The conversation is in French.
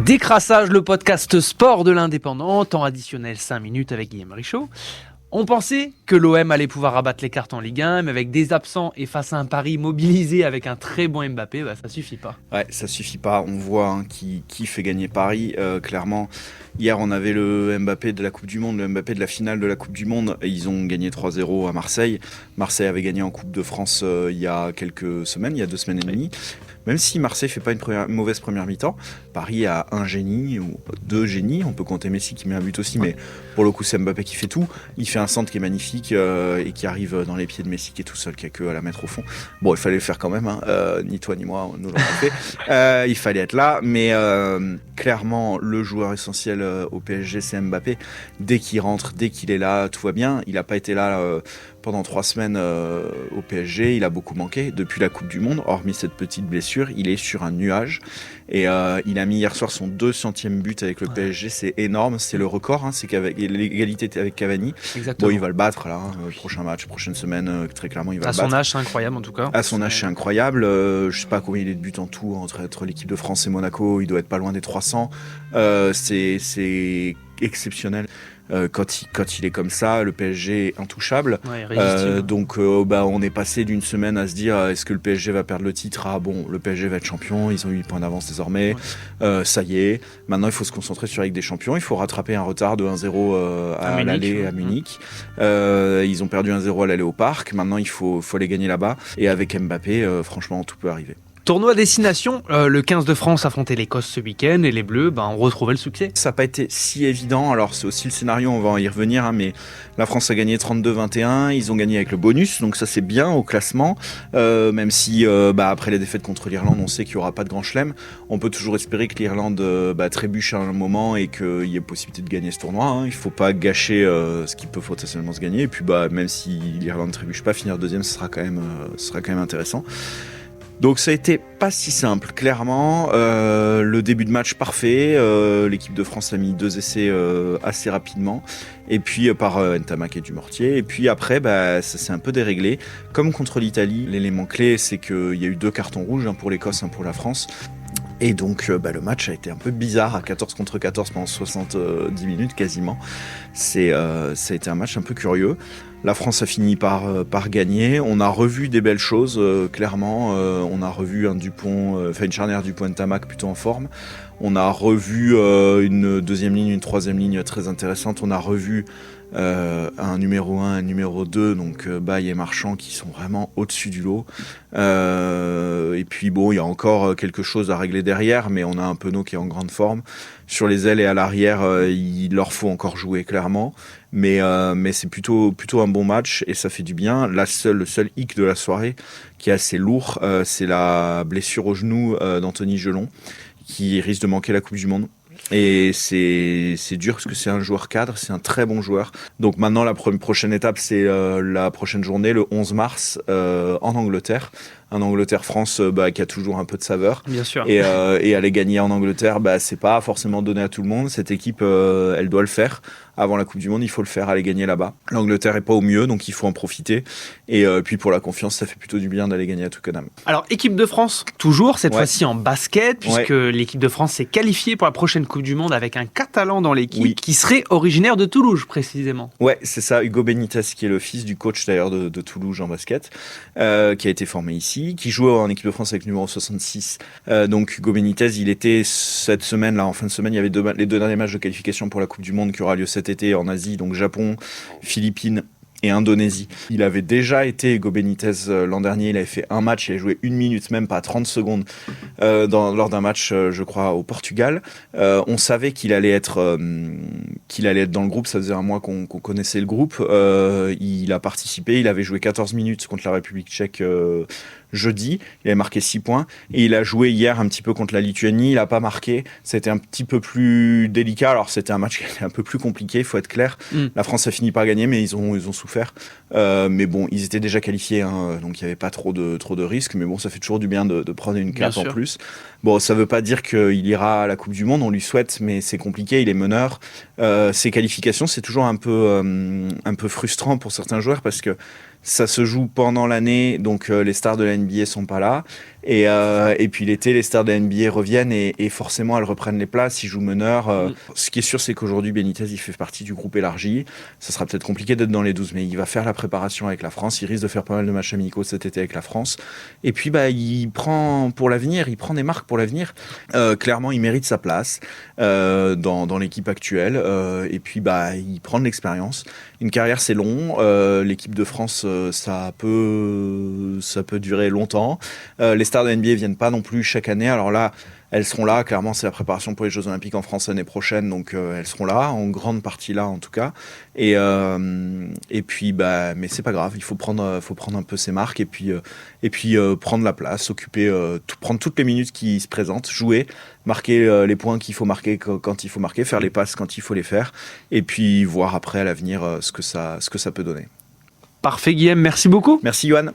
Décrassage, le podcast sport de l'Indépendant, temps additionnel 5 minutes avec Guillaume Richaud. On pensait que l'OM allait pouvoir rabattre les cartes en Ligue 1, mais avec des absents et face à un Paris mobilisé avec un très bon Mbappé, ça suffit pas. Ouais, ça suffit pas. On voit qui fait gagner Paris. Clairement, hier on avait le Mbappé de la Coupe du Monde, le Mbappé de la finale de la Coupe du Monde. Et ils ont gagné 3-0 à Marseille. Marseille avait gagné en Coupe de France il y a quelques semaines, il y a 2 semaines et demie. Même si Marseille fait pas une mauvaise première mi-temps, Paris a un génie ou 2 génies. On peut compter Messi qui met un but aussi, mais pour le coup c'est Mbappé qui fait tout. Il fait un centre qui est magnifique et qui arrive dans les pieds de Messi qui est tout seul, qui a que à la mettre au fond. Bon, il fallait le faire quand même, hein. Ni toi ni moi nous l'avons fait. Il fallait être là, mais clairement le joueur essentiel au PSG c'est Mbappé. Dès qu'il rentre, dès qu'il est là, tout va bien. Il n'a pas été là pendant 3 semaines au PSG, il a beaucoup manqué depuis la Coupe du Monde, hormis cette petite blessure, il est sur un nuage et il a mis hier soir son 200e but avec le PSG, c'est énorme, c'est le record, hein, c'est qu'avec l'égalité avec Cavani. Exactement. Bon, il va le battre là, prochain match, prochaine semaine, très clairement il va le battre. À son âge, c'est incroyable en tout cas. À son âge, c'est incroyable, je sais pas combien il est de buts en tout entre l'équipe de France et Monaco, il doit être pas loin des 300, c'est exceptionnel. Quand il est comme ça, le PSG est intouchable. Ouais, donc on est passé d'une semaine à se dire est-ce que le PSG va perdre le titre ? Ah bon, le PSG va être champion, ils ont 8 points d'avance désormais, ça y est. Maintenant il faut se concentrer sur la Ligue des Champions, il faut rattraper un retard de 1-0 à l'aller à Munich. Ils ont perdu 1-0 à l'aller au Parc, maintenant il faut aller gagner là-bas. Et avec Mbappé, franchement tout peut arriver. Tournoi à destination, le 15 de France affrontait l'Écosse ce week-end et les Bleus ont retrouvé le succès. Ça n'a pas été si évident, alors c'est aussi le scénario, on va y revenir, hein, mais la France a gagné 32-21, ils ont gagné avec le bonus, donc ça c'est bien au classement, même si après les défaites contre l'Irlande, on sait qu'il n'y aura pas de grand chelem, on peut toujours espérer que l'Irlande trébuche à un moment et qu'il y ait possibilité de gagner ce tournoi, hein. Il ne faut pas gâcher ce qui peut potentiellement se gagner, et puis même si l'Irlande ne trébuche pas, finir deuxième, ce sera quand même intéressant. Donc ça a été pas si simple, clairement. Le début de match parfait, l'équipe de France a mis 2 essais assez rapidement, et puis par Ntamak et Dumortier, et puis après ça s'est un peu déréglé. Comme contre l'Italie, l'élément clé c'est qu'il y a eu 2 cartons rouges, un pour l'Écosse, un pour la France. Et donc le match a été un peu bizarre à 14 contre 14 pendant 70 minutes quasiment. Ça a été un match un peu curieux. La France a fini par gagner. On a revu des belles choses, clairement. On a revu un Dupont, une charnière Dupont-Ntamak plutôt en forme. On a revu une deuxième ligne, une troisième ligne très intéressante. On a revu un numéro 1, un numéro 2, donc Baye et Marchand qui sont vraiment au-dessus du lot. Et puis il y a encore quelque chose à régler derrière, mais on a un Penaud qui est en grande forme. Sur les ailes et à l'arrière, il leur faut encore jouer clairement, mais c'est plutôt un bon match et ça fait du bien. Le seul hic de la soirée qui est assez lourd, c'est la blessure au genou d'Anthony Gelon qui risque de manquer la Coupe du Monde. Et c'est dur parce que c'est un joueur cadre, c'est un très bon joueur. Donc maintenant la prochaine étape c'est la prochaine journée, le 11 mars en Angleterre. Un Angleterre-France qui a toujours un peu de saveur. Bien sûr. Et aller gagner en Angleterre, c'est pas forcément donné à tout le monde. Cette équipe, elle doit le faire. Avant la Coupe du Monde, il faut le faire, aller gagner là-bas. L'Angleterre est pas au mieux, donc il faut en profiter. Et puis pour la confiance, ça fait plutôt du bien d'aller gagner à Twickenham. Alors, équipe de France, toujours, cette fois-ci en basket, puisque l'équipe de France s'est qualifiée pour la prochaine Coupe du Monde avec un Catalan dans l'équipe qui serait originaire de Toulouse, précisément. Ouais, c'est ça, Hugo Benitez, qui est le fils du coach d'ailleurs de Toulouse en basket, qui a été formé ici, qui joue en équipe de France avec le numéro 66. Donc Hugo Benitez, il était cette semaine, là, en fin de semaine, il y avait les 2 derniers matchs de qualification pour la Coupe du Monde qui aura lieu cet été en Asie, donc Japon, Philippines et Indonésie. Il avait déjà été Hugo Benitez l'an dernier, il avait fait un match, il avait joué 1 minute, même pas 30 secondes lors d'un match, je crois, au Portugal. On savait qu'il allait être dans le groupe, ça faisait un mois qu'on connaissait le groupe. Il a participé, il avait joué 14 minutes contre la République tchèque jeudi, il avait marqué 6 points, et il a joué hier un petit peu contre la Lituanie, il n'a pas marqué, c'était un petit peu plus délicat, alors c'était un match qui était un peu plus compliqué, il faut être clair. La France a fini par gagner, mais ils ont souffert souffert. Mais bon, ils étaient déjà qualifiés, hein, donc il n'y avait pas trop de risques. Mais bon, ça fait toujours du bien de prendre une cape en plus. Bon, ça ne veut pas dire qu'il ira à la Coupe du Monde, on lui souhaite, mais c'est compliqué, il est meneur. Ces qualifications, c'est toujours un peu frustrant pour certains joueurs parce que ça se joue pendant l'année, donc les stars de la NBA sont pas là. Et puis l'été, les stars de la NBA reviennent et forcément elles reprennent les places, ils jouent meneur. Ce qui est sûr, c'est qu'aujourd'hui, Benitez, il fait partie du groupe élargi. Ça sera peut-être compliqué d'être dans les 12, mais il va faire la préparation avec la France. Il risque de faire pas mal de matchs amicaux cet été avec la France. Et puis, il prend pour l'avenir, il prend des marques pour l'avenir. Clairement, il mérite sa place dans l'équipe actuelle. Et puis, il prend de l'expérience. Une carrière, c'est long. L'équipe de France, ça peut durer longtemps. Les stars de NBA viennent pas non plus chaque année. Alors là, elles seront là. Clairement, c'est la préparation pour les Jeux Olympiques en France l'année prochaine, donc elles seront là, en grande partie là en tout cas. Et puis, mais c'est pas grave. Il faut prendre un peu ses marques et puis prendre la place, prendre toutes les minutes qui se présentent, jouer, marquer les points qu'il faut marquer quand il faut marquer, faire les passes quand il faut les faire, et puis voir après à l'avenir ce que ça peut donner. Parfait, Guillaume. Merci beaucoup. Merci, Yoann.